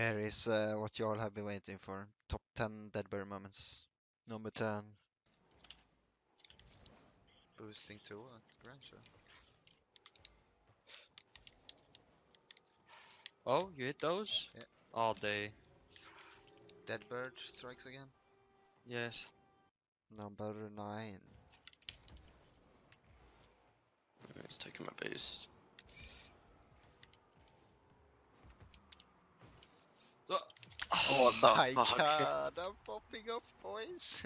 Here is what you all have been waiting for. Top 10 ded-bird moments. Number 10. Boosting to what? Grandeur. Oh, you hit those? Yeah. All day. Ded-bird strikes again. Yes. Number 9. It's taking my base. Oh What the my fuck? god, I'm popping off, boys.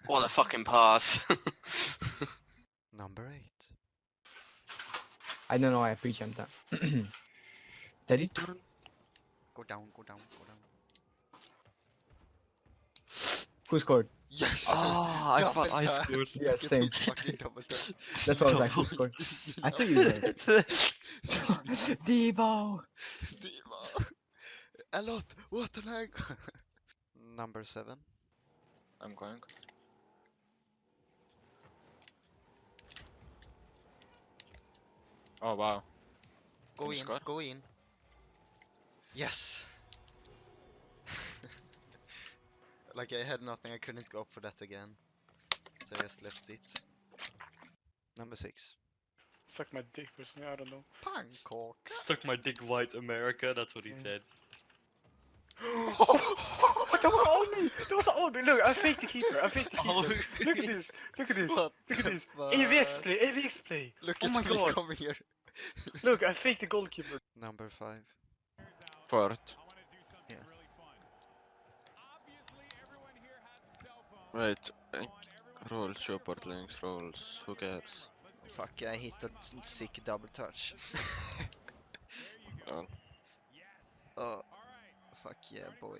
What a fucking pass. Number 8. I don't know why I pre-jumped that. Daddy? Go down, go down, go down. Who scored? Yes! Oh, I thought I Double tap. scored. Yeah, Look at same. this fucking double tap. That's what I was like, who scored? I thought you did. Devo! Diva. A lot. What the heck? Number 7. I'm going. Oh wow. Go Can you in, score? go in. Yes. Like I had nothing, I couldn't go up for that again. So I just left it. Number 6. Suck my dick or something, I don't know. Pancake. Suck my dick, white America, that's what he said. That was on me! That was on me! Look, I faked the keeper, I faked the keeper. Oh. Look at this, look at this, What look at the this. fuck? AVX play, AVX play. Look Oh at my me, god. come here. Look, I faked the goalkeeper. Number 5. Fourth. Yeah. Wait. Roll, support links, rolls. Who cares? Fuck, I hit a sick double touch. Oh. Oh, fuck yeah, boy.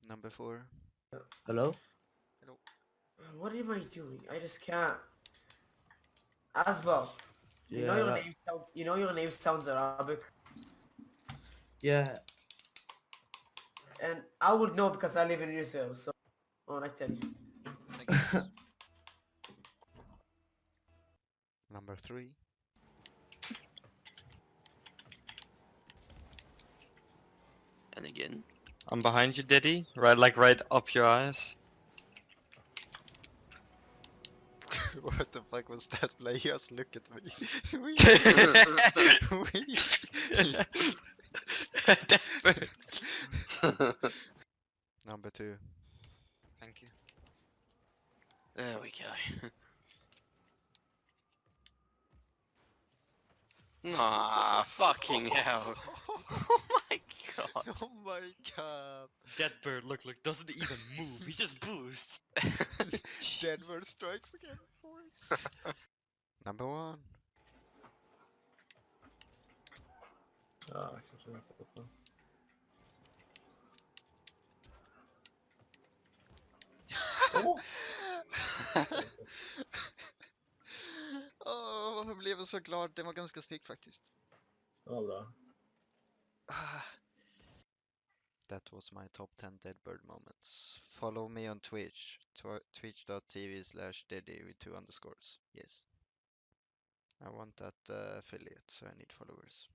Number 4. Hello? Hello. What am I doing? I just can't. Asbel, you know your name sounds. You know your name sounds Arabic, Yeah, and I would know because I live in Israel. So, oh, nice tell you. Thank you. Number 3. And again. I'm behind you, Diddy. Right up your eyes. What the fuck was that play? Just look at me. We. Number 2. Thank you. There we go. Ah, fucking hell. Oh my god. Oh my god. Ded-bird, look, doesn't even move. He just boosts. Denver strikes again, boys. Number 1. Ah, ik zou zo even openen. Åh, jag blev så glad. Det var ganska snyggt faktiskt. Det var bra. That was my top 10 ded-bird moments. Follow me on Twitch. Twitch.tv/deddy with 2 underscores. Yes. I want that affiliate, so I need followers.